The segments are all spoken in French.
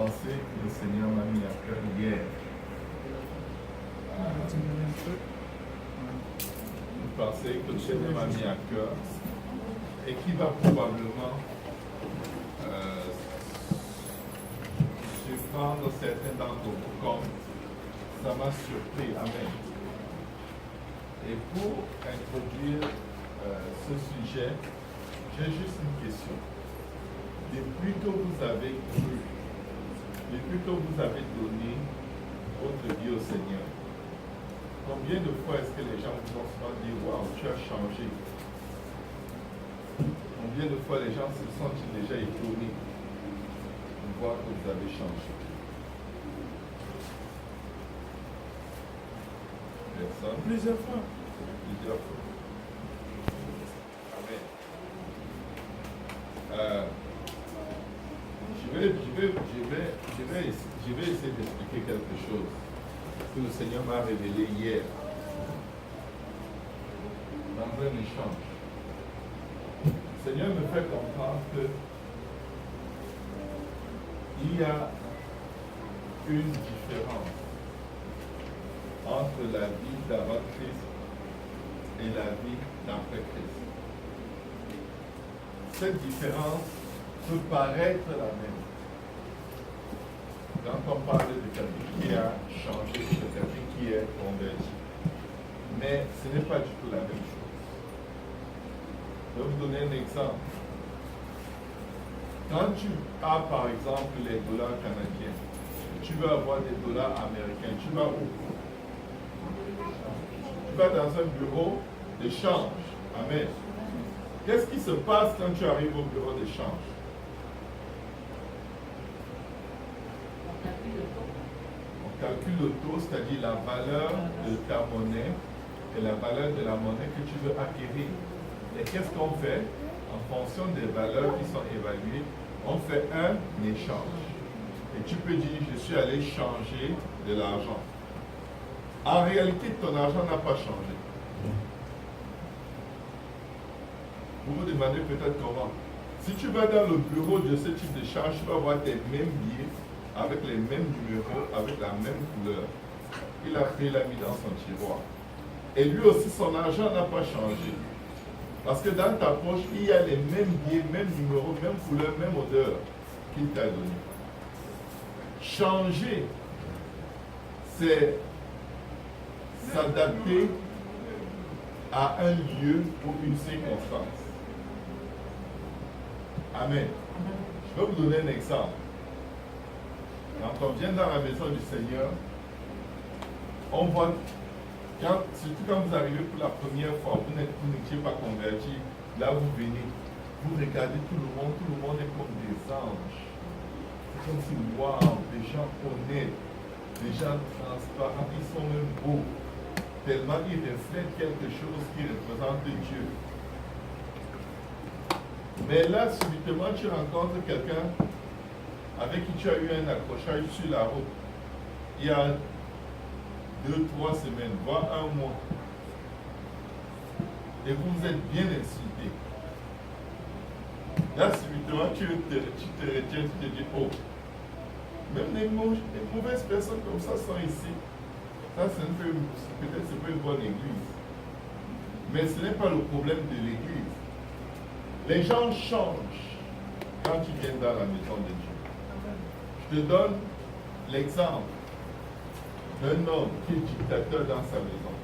pensée que le Seigneur m'a mis à cœur hier. Une pensée que le Seigneur m'a mis à cœur et qui va probablement surprendre certains d'entre vous comme ça m'a surpris. Amen. Et pour introduire ce sujet, j'ai juste une question. Depuis que vous avez cru, depuis que vous avez donné votre vie au Seigneur, combien de fois est-ce que les gens vous ont souvent dit « Waouh, tu as changé » Combien de fois les gens se sont déjà étonnés de voir que vous avez changé? Personne? Plusieurs fois. Plusieurs fois. Amen. Je vais essayer d'expliquer quelque chose que le Seigneur m'a révélé hier dans un échange. Le Seigneur me fait comprendre que il y a une différence entre la vie d'avant Christ et la vie d'après Christ. Cette différence peut paraître la même. Quand on parle de quelqu'un qui a changé, de quelqu'un qui est converti. Mais ce n'est pas du tout la même chose. Je vais vous donner un exemple. Quand tu as par exemple les dollars canadiens, tu veux avoir des dollars américains, tu vas où? Tu vas dans un bureau d'échange. Amen. Qu'est-ce qui se passe quand tu arrives au bureau d'échange? On calcule le taux, c'est-à-dire la valeur de ta monnaie et la valeur de la monnaie que tu veux acquérir. Et qu'est-ce qu'on fait? En fonction des valeurs qui sont évaluées, on fait un échange. Et tu peux dire, je suis allé changer de l'argent. En réalité, ton argent n'a pas changé. Vous vous demandez peut-être comment. Si tu vas dans le bureau de ce type d'échange, tu vas voir tes mêmes billets, avec les mêmes numéros, avec la même couleur. Il a pris, l'a mis dans son tiroir. Et lui aussi, son argent n'a pas changé. Parce que dans ta poche, il y a les mêmes billets, mêmes numéros, même couleur, même odeur qu'il t'a donné. Changer, c'est s'adapter à un lieu ou une circonstance. Amen. Je vais vous donner un exemple. Quand on vient dans la maison du Seigneur, on voit, surtout quand vous arrivez pour la première fois, vous n'étiez pas converti, là vous venez, vous regardez tout le monde est comme des anges. C'est comme si, waouh, des gens honnêtes, des gens transparents, ils sont même beaux, tellement ils reflètent quelque chose qui représente Dieu. Mais là, subitement, tu rencontres quelqu'un avec qui tu as eu un accrochage sur la route. Il y a 2-3 semaines, voire un mois. Et vous vous êtes bien insulté. Là, subitement, tu te retiens, tu te dis, oh, même les mauvaises personnes comme ça sont ici. Ça, peut-être c'est pas une bonne église. Mais ce n'est pas le problème de l'église. Les gens changent quand tu viens dans la maison de Dieu. Je te donne l'exemple d'un homme qui est dictateur dans sa maison.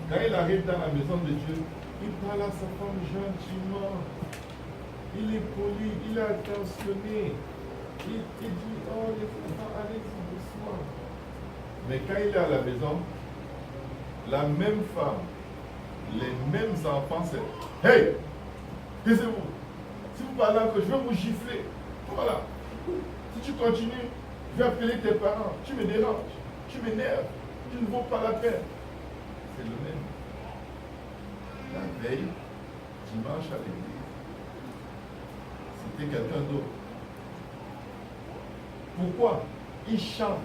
Quand il arrive dans la maison de Dieu, il parle à sa femme gentiment. Il est poli, il est attentionné. Il te dit, oh les enfants, allez doucement. Mais quand il est à la maison, la même femme, les mêmes enfants, c'est hey, taisez-vous. Si vous parlez encore, je vais vous gifler. Voilà. Si tu continues, je vais appeler tes parents. Tu me déranges, tu m'énerves, tu ne vaux pas la peine. C'est le même. La veille, dimanche à l'église, c'était quelqu'un d'autre. Pourquoi? Il change.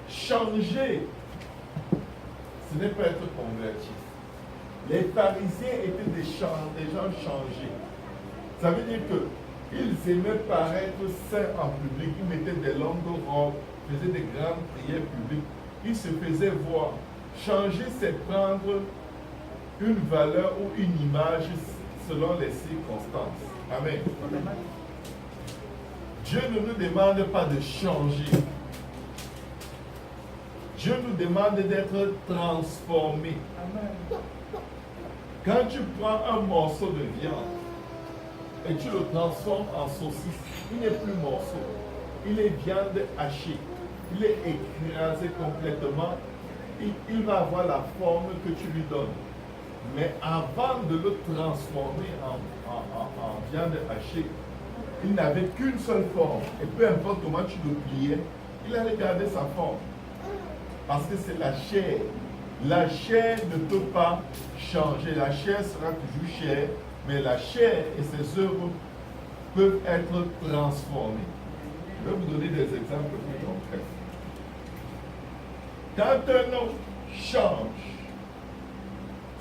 Changer, ce n'est pas être converti. Les pharisiens étaient des gens changés. Ça veut dire que Ils aimaient paraître saints en public. Ils mettaient des longues robes, faisaient des grandes prières publiques. Ils se faisaient voir. Changer, c'est prendre une valeur ou une image selon les circonstances. Amen. Dieu ne nous demande pas de changer. Dieu nous demande d'être transformés. Quand tu prends un morceau de viande et tu le transformes en saucisse, il n'est plus morceau. Il est viande hachée. Il est écrasé complètement. Il va avoir la forme que tu lui donnes. Mais avant de le transformer en viande hachée, il n'avait qu'une seule forme. Et peu importe comment tu le pliais, il allait garder sa forme. Parce que c'est la chair. La chair ne peut pas changer. La chair sera toujours chair, mais la chair et ses œuvres peuvent être transformées. Je vais vous donner des exemples plus concrets. Quand un homme change,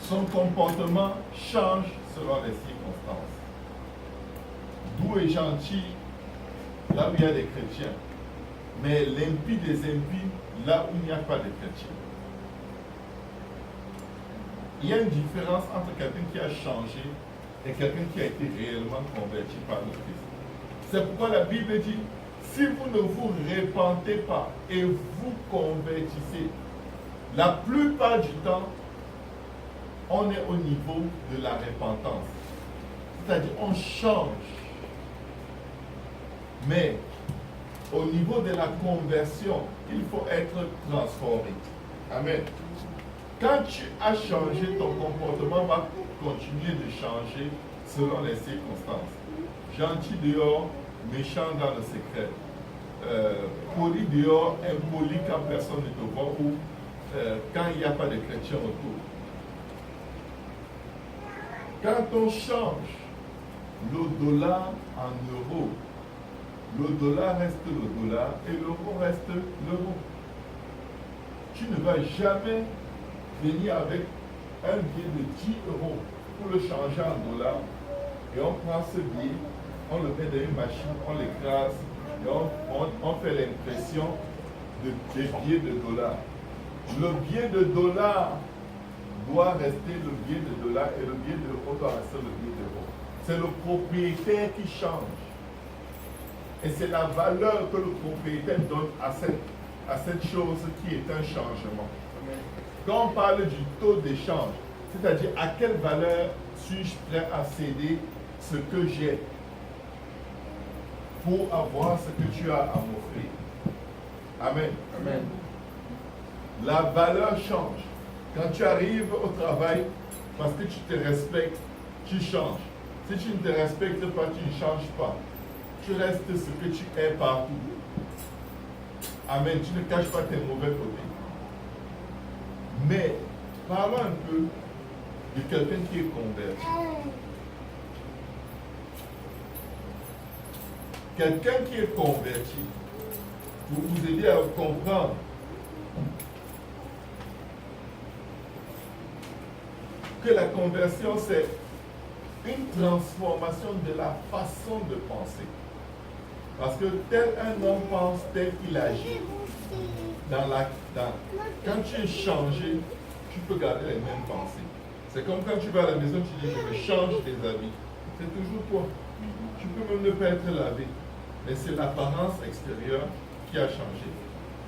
son comportement change selon les circonstances. Doux et gentil, là où il y a des chrétiens, mais l'impie des impies, là où il n'y a pas de chrétiens. Il y a une différence entre quelqu'un qui a changé et quelqu'un qui a été réellement converti par le Christ. C'est pourquoi la Bible dit, si vous ne vous repentez pas et vous convertissez, la plupart du temps, on est au niveau de la repentance. C'est-à-dire, on change. Mais au niveau de la conversion, il faut être transformé. Amen. Quand tu as changé, ton comportement va continuer de changer selon les circonstances. Gentil dehors, méchant dans le secret. Poli dehors, impoli quand personne ne te voit ou quand il n'y a pas de chrétiens autour. Quand on change le dollar en euros, le dollar reste le dollar et l'euro reste l'euro. Tu ne vas jamais venir avec un billet de 10 euros pour le changer en dollars et on prend ce billet, on le met dans une machine, on l'écrase et on fait l'impression des billets de dollars. Le billet de dollars doit rester le billet de dollars et le billet d'euro doit rester le billet d'euro. C'est le propriétaire qui change. Et c'est la valeur que le propriétaire donne à cette chose qui est un changement. Quand on parle du taux d'échange, c'est-à-dire à quelle valeur suis-je prêt à céder ce que j'ai pour avoir ce que tu as à m'offrir. Amen. Amen. La valeur change. Quand tu arrives au travail, parce que tu te respectes, tu changes. Si tu ne te respectes pas, tu ne changes pas. Tu restes ce que tu es partout. Amen. Tu ne caches pas tes mauvais côtés. Mais parlons un peu de quelqu'un qui est converti. Quelqu'un qui est converti, pour vous aider à comprendre, que la conversion, c'est une transformation de la façon de penser. Parce que tel un homme pense, tel qu'il agit. Quand tu es changé, tu peux garder les mêmes pensées. C'est comme quand tu vas à la maison, tu dis, je me change des habits. C'est toujours toi. Tu peux même ne pas être lavé. Mais c'est l'apparence extérieure qui a changé.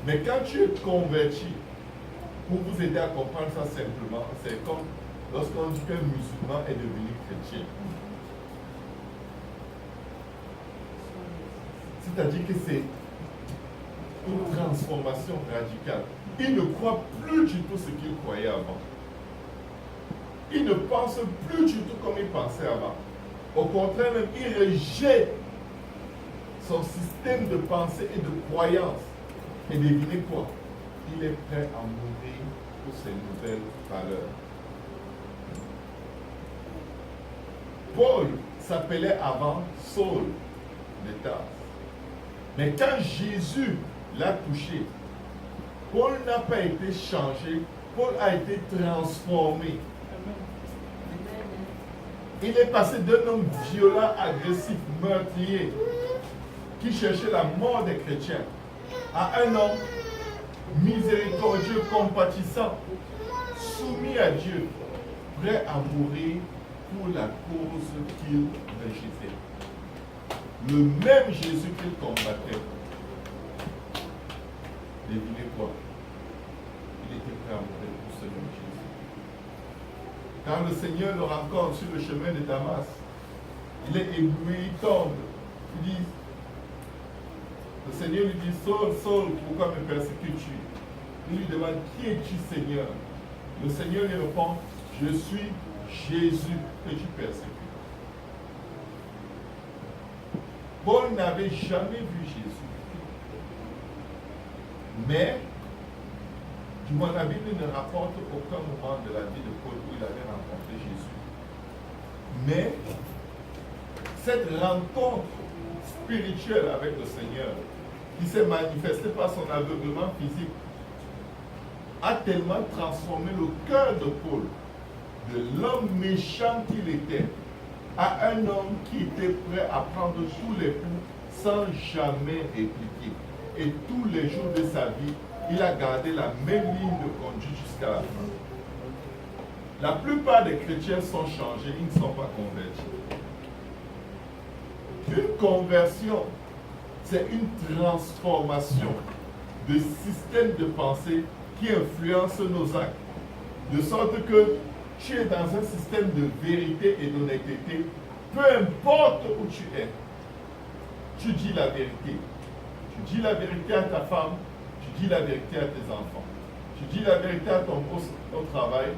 Mais quand tu es converti, pour vous aider à comprendre ça simplement, c'est comme lorsqu'on dit qu'un musulman est devenu chrétien. C'est-à-dire que c'est une transformation radicale. Il ne croit plus du tout ce qu'il croyait avant. Il ne pense plus du tout comme il pensait avant. Au contraire, même, il rejette son système de pensée et de croyance. Et devinez quoi? Il est prêt à mourir pour ses nouvelles valeurs. Paul s'appelait avant Saul de Tarse. Mais quand Jésus l'a touché, Paul n'a pas été changé, Paul a été transformé. Il est passé d'un homme violent, agressif, meurtrier, qui cherchait la mort des chrétiens, à un homme miséricordieux, compatissant, soumis à Dieu, prêt à mourir pour la cause qu'il rejetait. Le même Jésus qu'il combattait, devinez quoi? Il était prêt à mourir pour ce même Jésus. Quand le Seigneur le rencontre sur le chemin de Damas, il est ébloui, il tombe. Il dit, le Seigneur lui dit, Saul, Saul, pourquoi me persécutes-tu? Il lui demande, qui es-tu, Seigneur? Le Seigneur lui répond, je suis Jésus que tu persécutes. Paul n'avait jamais vu Jésus. Mais, du moins la Bible ne rapporte aucun moment de la vie de Paul où il avait rencontré Jésus. Mais, cette rencontre spirituelle avec le Seigneur, qui s'est manifestée par son aveuglement physique, a tellement transformé le cœur de Paul, de l'homme méchant qu'il était, à un homme qui était prêt à prendre tous les coups sans jamais répliquer. Et tous les jours de sa vie, il a gardé la même ligne de conduite jusqu'à la fin. La plupart des chrétiens sont changés, ils ne sont pas convertis. Une conversion, c'est une transformation de système de pensée qui influence nos actes. De sorte que tu es dans un système de vérité et d'honnêteté, peu importe où tu es. Tu dis la vérité. Tu dis la vérité à ta femme, tu dis la vérité à tes enfants. Tu dis la vérité à ton poste au travail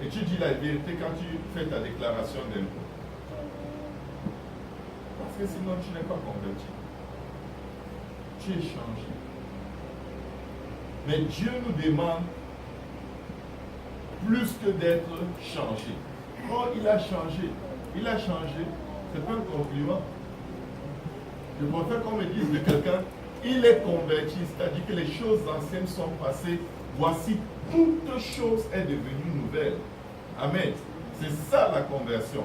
et tu dis la vérité quand tu fais ta déclaration d'impôt. Parce que sinon tu n'es pas converti. Tu es changé. Mais Dieu nous demande plus que d'être changé. Oh, il a changé. Il a changé. Ce n'est pas un compliment. Je préfère qu'on me dise de quelqu'un, il est converti, c'est-à-dire que les choses anciennes sont passées. Voici, toute chose est devenue nouvelle. Amen. C'est ça la conversion.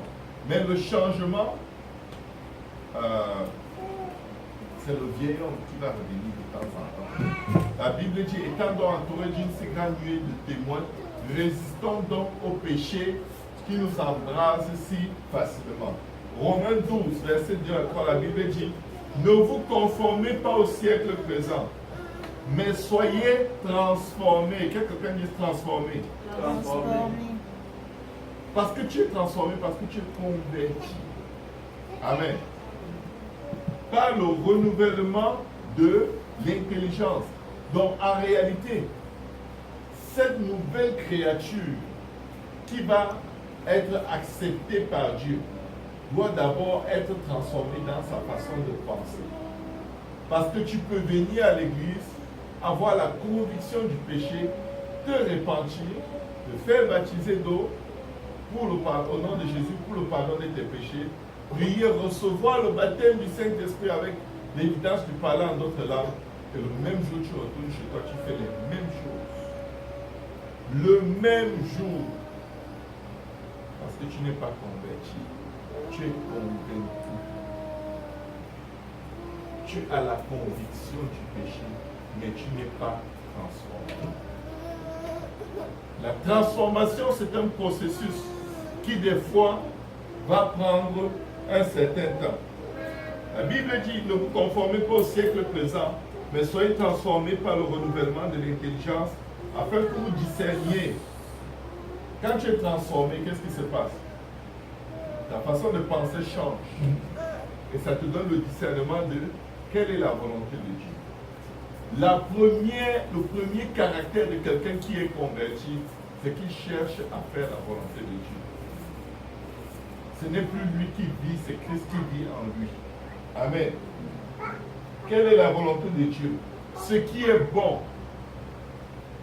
Mais le changement, c'est le vieil homme qui va revenir de temps en temps. La Bible dit, étant donc entouré d'une si grande nuée de témoins, résistons donc au péché qui nous embrase si facilement. Romains 12, verset 2 à 3, la Bible dit, ne vous conformez pas au siècle présent, mais soyez transformés. Quelqu'un dit transformés. Transformés. Parce que tu es transformé, parce que tu es converti. Amen. Par le renouvellement de l'intelligence. Donc en réalité, cette nouvelle créature qui va être acceptée par Dieu doit d'abord être transformée dans sa façon de penser. Parce que tu peux venir à l'église, avoir la conviction du péché, te repentir, te faire baptiser d'eau au nom de Jésus pour le pardon de tes péchés, prier, recevoir le baptême du Saint-Esprit avec l'évidence du parler en d'autres langues, et le même jour tu retournes chez toi, tu fais les mêmes choses. Le même jour. Parce que tu n'es pas converti. Tu es convaincu. Tu as la conviction du péché, mais tu n'es pas transformé. La transformation, c'est un processus qui, des fois, va prendre un certain temps. La Bible dit, ne vous conformez pas au siècle présent, mais soyez transformés par le renouvellement de l'intelligence, afin que vous discerniez. Quand tu es transformé, qu'est-ce qui se passe? Ta façon de penser change. Et ça te donne le discernement de quelle est la volonté de Dieu. Le premier caractère de quelqu'un qui est converti, c'est qu'il cherche à faire la volonté de Dieu. Ce n'est plus lui qui vit, c'est Christ qui vit en lui. Amen. Quelle est la volonté de Dieu? Ce qui est bon.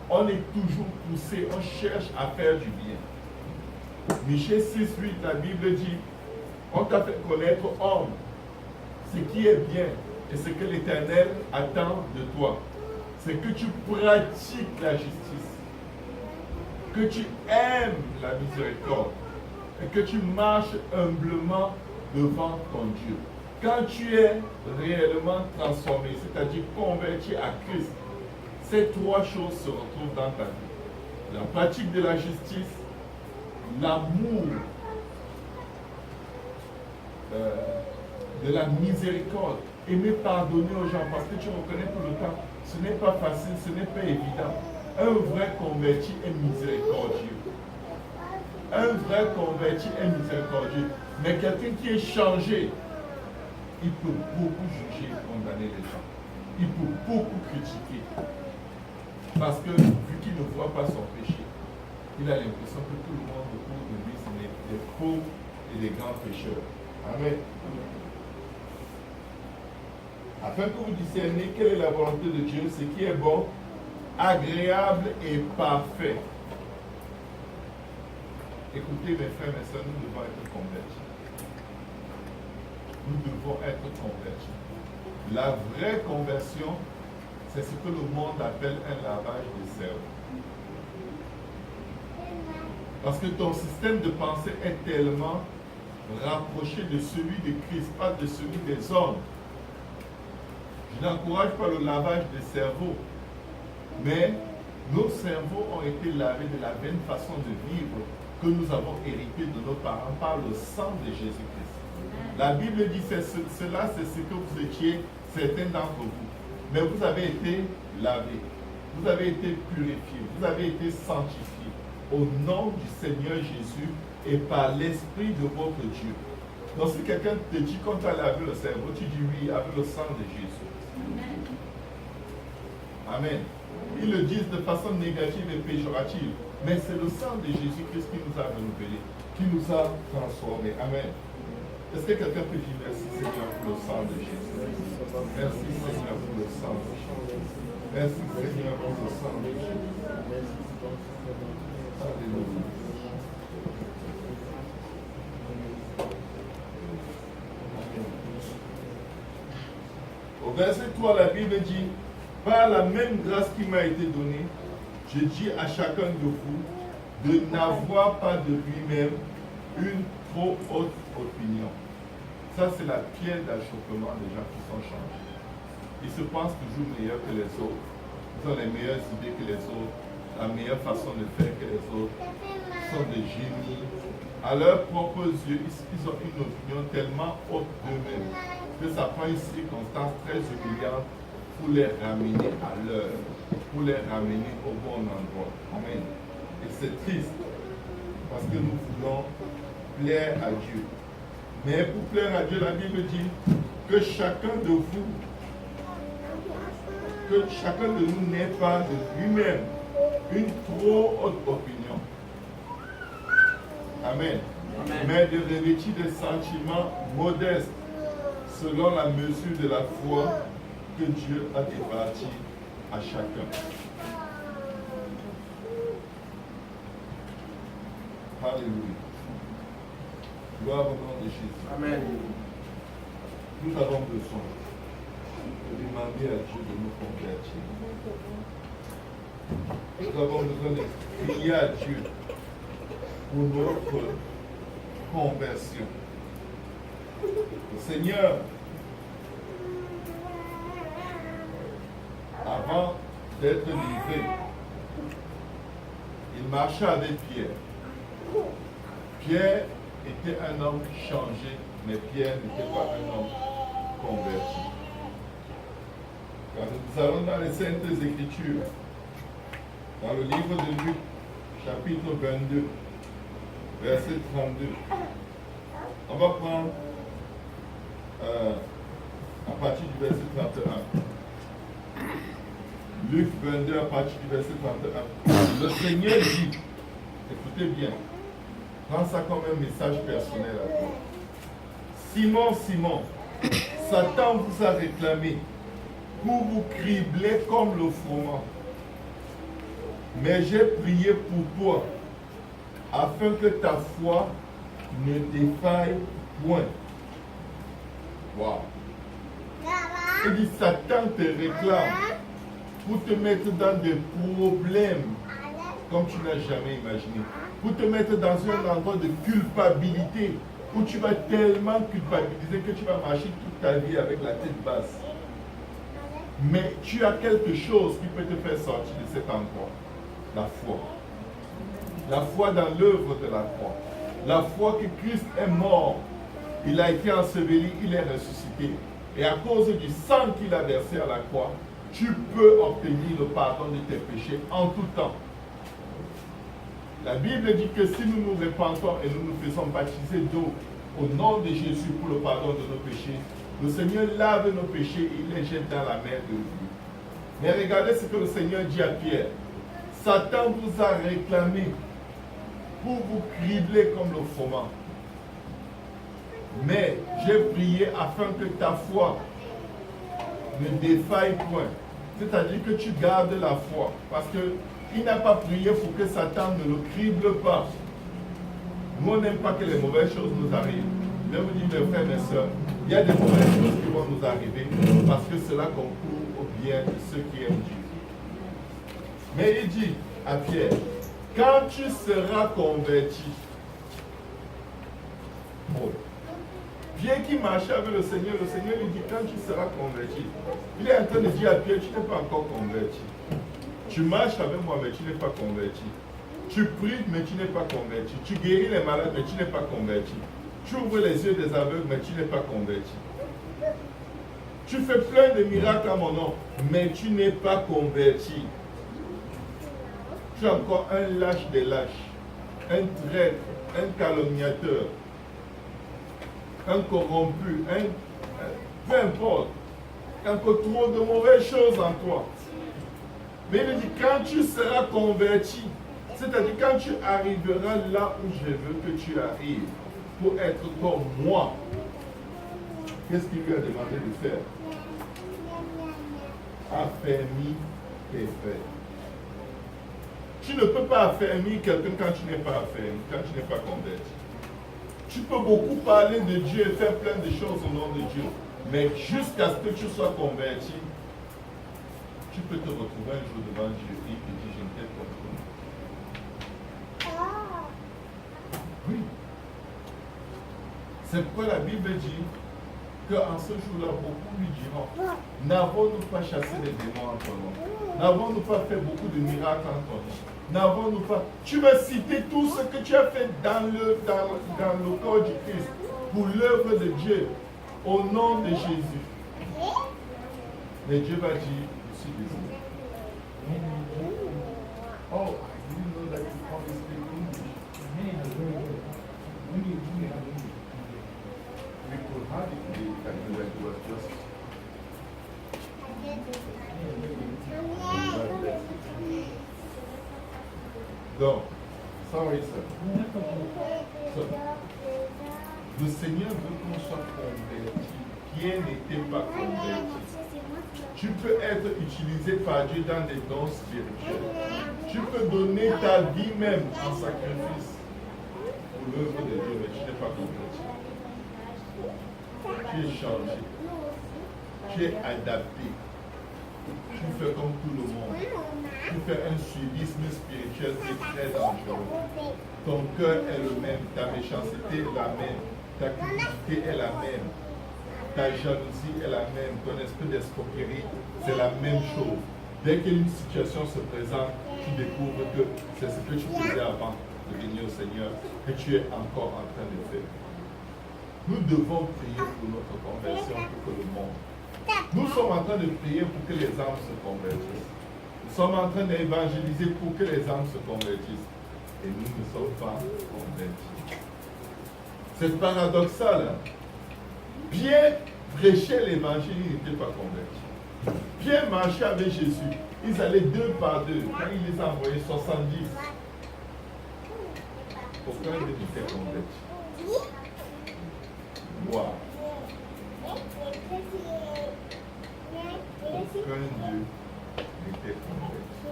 On est toujours poussé, on cherche à faire du bien. Michée 6, 8, la Bible dit, on t'a fait connaître, homme, ce qui est bien et ce que l'Éternel attend de toi. C'est que tu pratiques la justice, que tu aimes la miséricorde et que tu marches humblement devant ton Dieu. Quand tu es réellement transformé, c'est-à-dire converti à Christ, ces trois choses se retrouvent dans ta vie. La pratique de la justice, l'amour, de la miséricorde, aimer pardonner aux gens parce que tu reconnais tout le temps, ce n'est pas facile, ce n'est pas évident. Un vrai converti est miséricordieux. Un vrai converti est miséricordieux. Mais quelqu'un qui est changé, il peut beaucoup juger et condamner les gens. Il peut beaucoup critiquer. Parce que vu qu'il ne voit pas son péché, il a l'impression que tout le monde autour de lui, ce n'est des pauvres et des grands pécheurs. Amen. Afin que vous discerniez quelle est la volonté de Dieu, ce qui est bon, agréable et parfait. Écoutez mes frères et mes sœurs, nous devons être convertis. Nous devons être convertis. La vraie conversion, c'est ce que le monde appelle un lavage de cerveau. Parce que ton système de pensée est tellement rapproché de celui de Christ, pas de celui des hommes. Je n'encourage pas le lavage des cerveaux, mais nos cerveaux ont été lavés de la même façon de vivre que nous avons hérité de nos parents par le sang de Jésus-Christ. La Bible dit cela, c'est ce que vous étiez, certains d'entre vous. Mais vous avez été lavés, vous avez été purifiés, vous avez été sanctifiés au nom du Seigneur Jésus et par l'Esprit de votre Dieu. Donc si quelqu'un te dit qu'on t'a lavé le cerveau, tu dis oui, avec le sang de Jésus. Amen. Ils le disent de façon négative et péjorative, mais c'est le sang de Jésus-Christ qui nous a renouvelés, qui nous a transformés. Amen. Est-ce que quelqu'un peut dire merci Seigneur pour le sang de Jésus? Merci Seigneur pour le sang de Jésus. Merci Seigneur pour le sang de Jésus. Alléluia. Au verset 3, la Bible dit, par la même grâce qui m'a été donnée, je dis à chacun de vous de n'avoir pas de lui-même une trop haute opinion. Ça, c'est la pierre d'achoppement des gens qui sont changés. Ils se pensent toujours meilleurs que les autres. Ils ont les meilleures idées que les autres, la meilleure façon de faire que les autres. Ils sont des génies. À leurs propres yeux, ils ont une opinion tellement haute d'eux-mêmes que ça prend une circonstance très humiliante pour les ramener à l'heure, pour les ramener au bon endroit. Amen. Et c'est triste, parce que nous voulons plaire à Dieu. Mais pour plaire à Dieu, la Bible dit que chacun de vous, que chacun de nous n'ait pas de lui-même une trop haute opinion. Amen. Amen. Mais de revêtir des sentiments modestes, selon la mesure de la foi que Dieu a départie à chacun. Alléluia. Gloire au nom de Jésus. Amen. Nous avons besoin de demander à Dieu de nous convertir. Nous avons besoin de prier à Dieu pour notre conversion. Le Seigneur, avant d'être livré, il marchait avec Pierre. Pierre était un homme changé, mais Pierre n'était pas un homme converti. Quand nous allons dans les Saintes Écritures, dans le livre de Luc, chapitre 22, verset 32, on va prendre à partir du verset 31. Luc 22 à partir du verset 31. Le Seigneur dit, écoutez bien, prends ça comme un message personnel à toi. Simon, Simon, Satan vous a réclamé pour vous cribler comme le froment. Mais j'ai prié pour toi, afin que ta foi ne défaille point. Wow. Il dit, Satan te réclame pour te mettre dans des problèmes comme tu n'as jamais imaginé, pour te mettre dans un endroit de culpabilité, où tu vas tellement culpabiliser que tu vas marcher toute ta vie avec la tête basse. Mais tu as quelque chose qui peut te faire sortir de cet endroit. La foi. La foi dans l'œuvre de la croix. La foi que Christ est mort. Il a été enseveli, il est ressuscité. Et à cause du sang qu'il a versé à la croix, tu peux obtenir le pardon de tes péchés en tout temps. La Bible dit que si nous nous repentons et nous nous faisons baptiser d'eau au nom de Jésus pour le pardon de nos péchés, le Seigneur lave nos péchés et il les jette dans la mer de vie. Mais regardez ce que le Seigneur dit à Pierre. Satan vous a réclamé pour vous cribler comme le froment. Mais j'ai prié afin que ta foi ne défaille point. C'est-à-dire que tu gardes la foi. Parce qu'il n'a pas prié pour que Satan ne le crible pas. Nous, on n'aime pas que les mauvaises choses nous arrivent. Je vous dis, mes frères, mes soeurs, il y a des mauvaises choses qui vont nous arriver parce que cela concourt au bien de ceux qui aiment Dieu. Mais il dit à Pierre, quand tu seras converti, Pierre qui marchait avec le Seigneur lui dit, quand tu seras converti, il est en train de dire à Pierre, tu n'es pas encore converti. Tu marches avec moi, mais tu n'es pas converti. Tu pries, mais tu n'es pas converti. Tu guéris les malades, mais tu n'es pas converti. Tu ouvres les yeux des aveugles, mais tu n'es pas converti. Tu fais plein de miracles à mon nom, mais tu n'es pas converti. Tu es encore un lâche des lâches, un traître, un calomniateur, un corrompu, peu importe. Il y a encore trop de mauvaises choses en toi. Mais il dit, quand tu seras converti, c'est-à-dire quand tu arriveras là où je veux que tu arrives, pour être comme moi, qu'est-ce qu'il lui a demandé de faire? Affermis tes faits. Tu ne peux pas affermir quelqu'un quand tu n'es pas affermi, quand tu n'es pas converti. Tu peux beaucoup parler de Dieu et faire plein de choses au nom de Dieu, mais jusqu'à ce que tu sois converti, tu peux te retrouver un jour devant Dieu et il te dit, je ne t'ai pas connu. Oui. C'est pourquoi la Bible dit qu'en ce jour-là, beaucoup lui diront, n'avons-nous pas chassé les démons en ton nom? N'avons-nous pas fait beaucoup de miracles en ton nom? N'avons-nous pas... Tu vas citer tout ce que tu as fait dans le corps du Christ pour l'œuvre de Dieu, au nom de Jésus. Mais Dieu va dire, je suis désolé. Oh, I didn't know that you probably speak English. We could have it like it was just. Donc, sorry sir. So, le Seigneur veut qu'on soit converti. Pierre n'était pas converti. Tu peux être utilisé par Dieu dans des dons spirituels. Tu peux donner ta vie même en sacrifice pour l'œuvre de Dieu, mais tu n'es pas converti. Tu es changé. Tu es adapté. Tu fais comme tout le monde. Tu fais un suivisme spirituel qui est très dangereux. Ton cœur est le même, ta méchanceté est la même, ta cupidité est la même, ta jalousie est la même, ton esprit d'escroquerie, c'est la même chose. Dès qu'une situation se présente, tu découvres que c'est ce que tu faisais avant de venir au Seigneur que tu es encore en train de faire. Nous devons prier pour notre conversion pour que le monde. Nous sommes en train de prier pour que les âmes se convertissent. Nous sommes en train d'évangéliser pour que les âmes se convertissent. Et nous ne sommes pas convertis. C'est paradoxal. Pierre prêchait l'évangile, il n'était pas converti. Pierre marchait avec Jésus. Ils allaient deux par deux. Quand il les a envoyés 70, aucun d'eux n'était converti. Wow. Aucun d'eux n'était converti.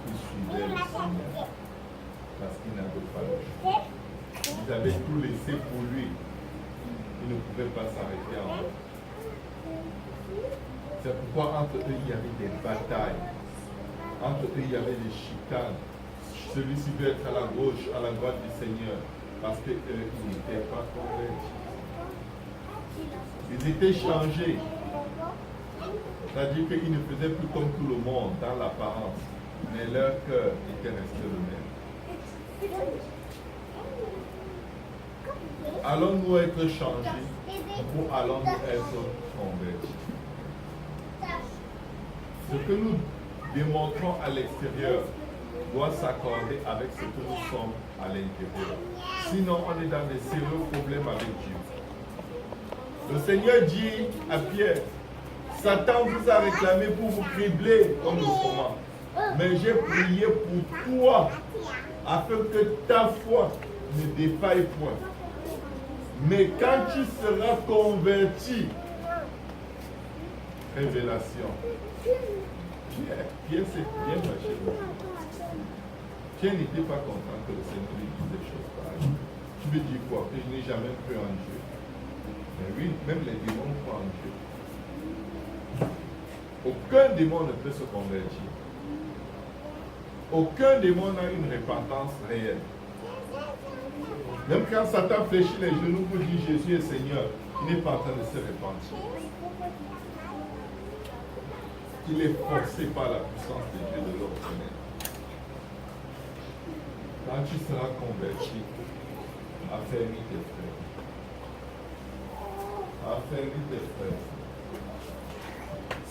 Ils suivaient le Seigneur parce qu'ils n'avaient pas le choix. Ils avaient tout laissé pour lui. Ils ne pouvaient pas s'arrêter en eux. C'est pourquoi entre eux il y avait des batailles. Entre eux il y avait des chicanes. celui-ci veut être à la gauche, à la droite du Seigneur, parce qu'eux, ils n'étaient pas convertis. Ils étaient changés. C'est-à-dire qu'ils ne faisaient plus comme tout le monde dans l'apparence, mais leur cœur était resté le même. Allons-nous être changés ou allons-nous être convertis? Ce que nous démontrons à l'extérieur doit s'accorder avec ce que nous sommes à l'intérieur. Sinon, on est dans des sérieux problèmes avec Dieu. Le Seigneur dit à Pierre, Satan vous a réclamé pour vous cribler comme le froment. Mais j'ai prié pour toi, afin que ta foi ne défaille point. Mais quand tu seras converti, révélation. Pierre s'est bien fâché. Pierre n'était pas content que le Seigneur lui dise des choses pareilles. Tu veux dire quoi? Que je n'ai jamais cru en Dieu. Mais oui, même les démons croient en Dieu. Aucun démon ne peut se convertir. Aucun démon n'a une repentance réelle. Même quand Satan fléchit les genoux pour dire Jésus est Seigneur, il n'est pas en train de se repentir. Il est forcé par la puissance de Dieu de l'obtenir. Quand tu seras converti, affermis tes frères. Affermis tes frères.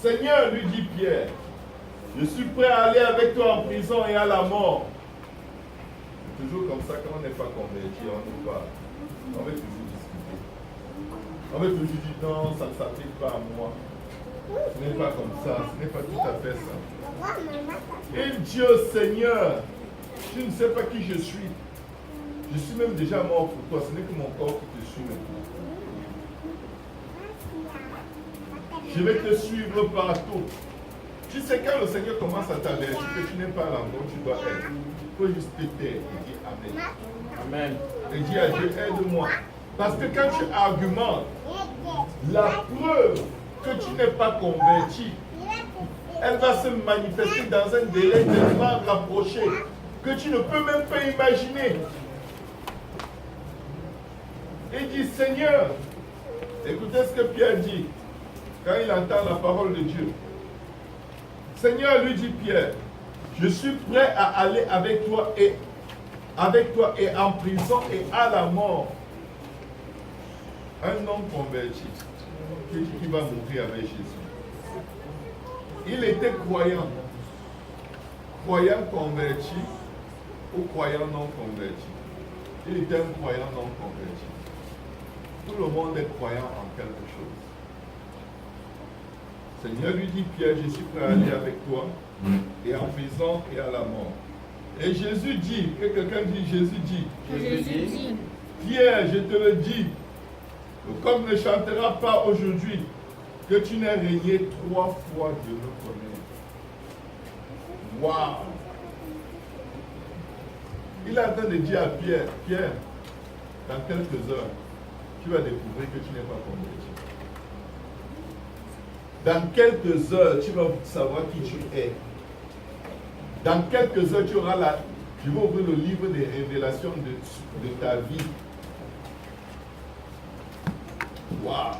Seigneur, lui dit Pierre, je suis prêt à aller avec toi en prison et à la mort. C'est toujours comme ça, quand on n'est pas converti, on ne pas. On va toujours discuter. On va toujours dire non, ça ne s'applique pas à moi. Ce n'est pas comme ça, ce n'est pas tout à fait ça. Et Dieu, Seigneur, tu ne sais pas qui je suis. Je suis même déjà mort pour toi, ce n'est que mon corps qui te suit maintenant. Je vais te suivre partout. Tu sais, quand le Seigneur commence à t'avertir que tu n'es pas à l'endroit où tu dois être, il faut juste te taire et dire Amen. Amen. Et dire à Dieu, aide-moi. Parce que quand tu argumentes, la preuve que tu n'es pas converti, elle va se manifester dans un délai tellement rapproché que tu ne peux même pas imaginer. Il dit, Seigneur, écoutez ce que Pierre dit quand il entend la parole de Dieu. Seigneur, lui dit Pierre, je suis prêt à aller avec toi et en prison et à la mort. Un homme converti qui va mourir avec Jésus. Il était croyant. Croyant converti ou croyant non converti. Il était un croyant non converti. Tout le monde est croyant en quelque chose. Seigneur lui dit, Pierre, je suis prêt à aller avec toi, et en prison et à la mort. Et Jésus dit, que quelqu'un dit, Jésus dit, Pierre, je te le dis, le coq ne chantera pas aujourd'hui que tu n'aies régné 3 fois, Dieu le connaît. Waouh! Il est en train de dire à Pierre, Pierre, dans quelques heures, tu vas découvrir que tu n'es pas converti. Dans quelques heures, tu vas savoir qui tu es. Dans quelques heures, tu auras je vais ouvrir le livre des révélations de ta vie. Waouh!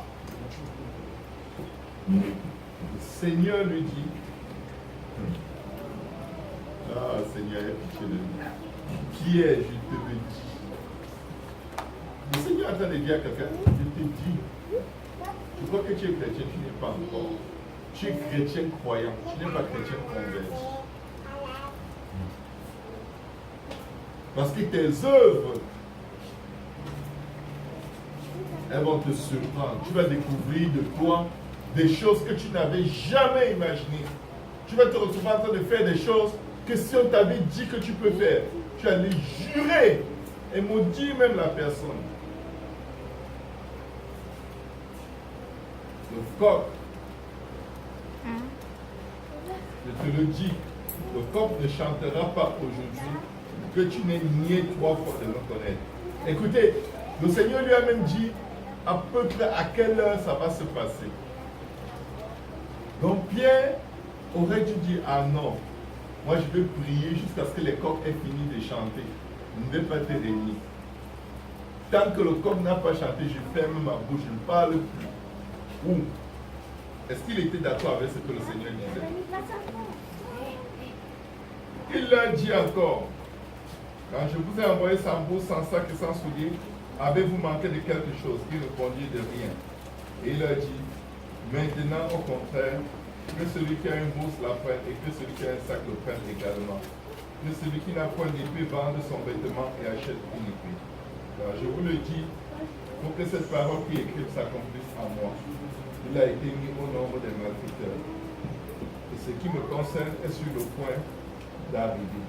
Le Seigneur lui dit, ah Seigneur, aie pitié de nous. Pierre, je te le dis. Le Seigneur est en train de dire à quelqu'un, je te dis, tu crois que tu es chrétien, tu n'es pas encore. Tu es chrétien croyant, tu n'es pas chrétien converti. Parce que tes œuvres, elles vont te surprendre. Tu vas découvrir de toi des choses que tu n'avais jamais imaginées. Tu vas te retrouver en train de faire des choses que si on t'avait dit que tu peux faire, tu allais jurer et maudire même la personne. Le coq, je te le dis, le coq ne chantera pas aujourd'hui que tu n'aies nié 3 fois de me connaître. Écoutez, le Seigneur lui a même dit à peu près à quelle heure ça va se passer. Donc Pierre aurait dû dire, ah non, Moi, je vais prier jusqu'à ce que les coqs aient fini de chanter. Je ne vais pas te réunir. Tant que le coq n'a pas chanté, je ferme ma bouche, je ne parle plus. Ou, est-ce qu'il était d'accord avec ce que le Seigneur disait? Il leur dit encore, quand je vous ai envoyé sans bourse, sans sac et sans souliers, avez-vous manqué de quelque chose? Ils répondirent de rien. Et il leur dit, maintenant au contraire, que celui qui a une bourse la prenne et que celui qui a un sac le prenne également. Que celui qui n'a point d'épée vende son vêtement et achète une épée. Alors, je vous le dis, pour que cette parole qui est écrite s'accomplisse en moi. Il a été mis au nombre des malfaiteurs. Et ce qui me concerne est sur le point d'arriver.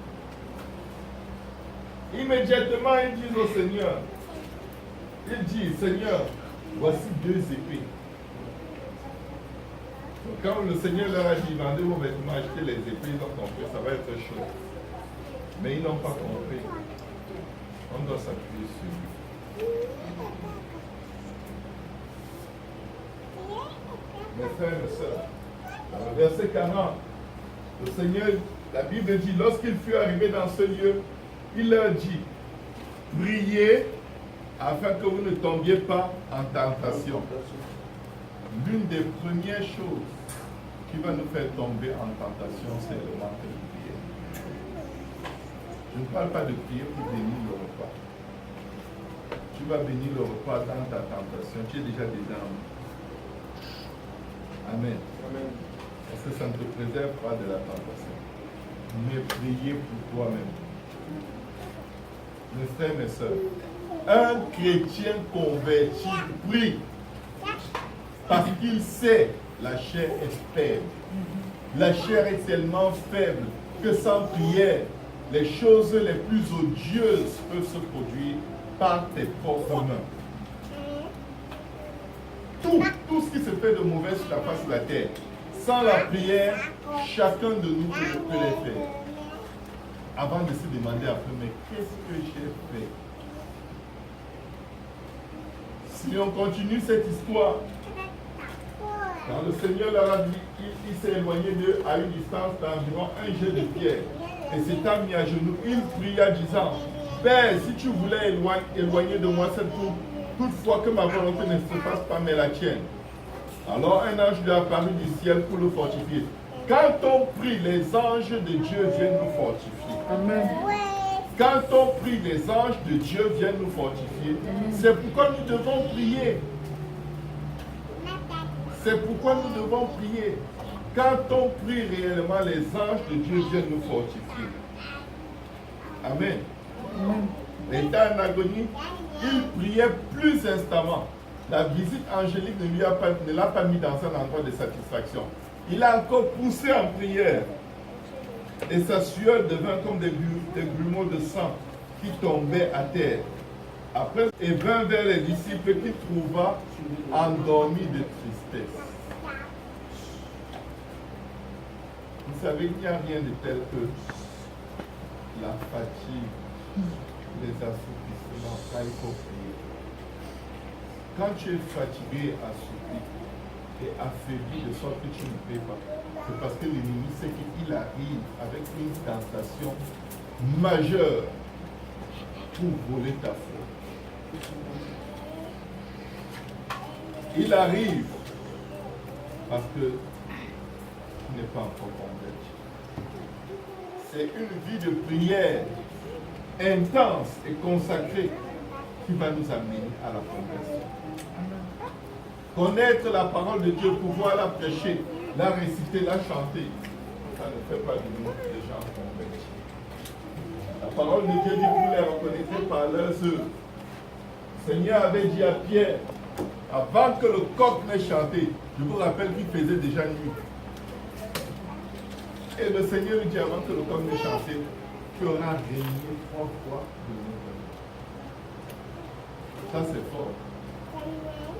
Immédiatement, ils disent au Seigneur, il dit, Seigneur, voici 2 épées. Donc, quand le Seigneur leur a dit, vendez vos vêtements, achetez les épées, ils ont compris, ça va être chaud. Mais ils n'ont pas compris. On doit s'appuyer sur lui. Mes frères et mes sœurs, dans le verset 40, le Seigneur, la Bible dit, lorsqu'il fut arrivé dans ce lieu, il leur dit, priez afin que vous ne tombiez pas en tentation. L'une des premières choses qui va nous faire tomber en tentation, c'est le manque de prière. Je ne parle pas de prière pour bénir le repas. Tu vas bénir le repas dans ta tentation, tu es déjà dedans. Amen. Amen. Parce que ça ne te préserve pas de la tentation. Mais priez pour toi-même. Mes frères, mes soeurs, un chrétien converti prie parce qu'il sait la chair est faible. La chair est tellement faible que sans prière, les choses les plus odieuses peuvent se produire par tes propres mains. Tout ce qui se fait de mauvais sur la face de la terre, sans la prière, chacun de nous peut les faire. Avant de se demander après, mais qu'est-ce que j'ai fait? Si on continue cette histoire, quand le Seigneur leur a dit, il s'est éloigné d'eux à une distance d'environ un jet de pierre et s'étant mis à genoux, il pria disant, Père, si tu voulais éloigner de moi cette coupe, toutefois que ma volonté ne se fasse pas, mais la tienne. Alors un ange lui apparut du ciel pour le fortifier. Quand on prie, les anges de Dieu viennent nous fortifier. Amen. Quand on prie, les anges de Dieu viennent nous fortifier. C'est pourquoi nous devons prier. C'est pourquoi nous devons prier. Quand on prie réellement, les anges de Dieu viennent nous fortifier. Amen. Étant en agonie, il priait plus instamment. La visite angélique ne l'a pas mis dans un endroit de satisfaction. Il a encore poussé en prière. Et sa sueur devint comme des grumeaux de sang qui tombaient à terre. Après, il vint vers les disciples qu'il trouva endormis de tristesse. Vous savez, il n'y a rien de tel que la fatigue, les assoupissements, quand il faut prier. Quand tu es fatigué, assoupi et affaibli de sorte que tu ne pries pas, c'est parce que l'ennemi sait qu'il arrive avec une tentation majeure pour voler ta foi. Il arrive parce que tu n'es pas encore converti. C'est une vie de prière intense et consacrée qui va nous amener à la conversion. Connaître la parole de Dieu, pouvoir la prêcher, la réciter, la chanter, ça ne fait pas de nous des gens convertis. La parole de Dieu dit, vous les reconnaîtrez par leurs œuvres. Le Seigneur avait dit à Pierre, avant que le coq n'ait chanté, je vous rappelle qu'il faisait déjà nuit. Et le Seigneur lui dit, avant que le coq n'ait chanté, tu auras régné 3 fois de nous. Ça c'est fort.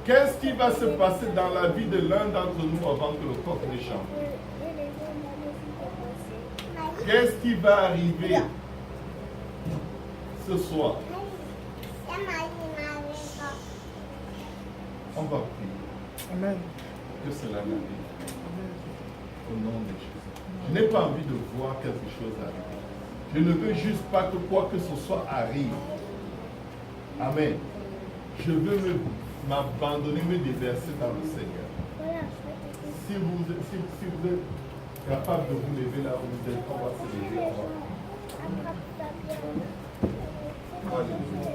Qu'est-ce qui va se passer dans la vie de l'un d'entre nous avant que le coq ne chante? Qu'est-ce qui va arriver ce soir? On va prier. Amen. Que cela n'arrive. au nom de Jésus. Je n'ai pas envie de voir quelque chose arriver. Je ne veux juste pas que quoi que ce soit arrive. Amen. Je veux m'abandonner, me déverser dans le Seigneur. Si vous êtes capable de vous lever là où vous êtes, on va se lever. Alléluia.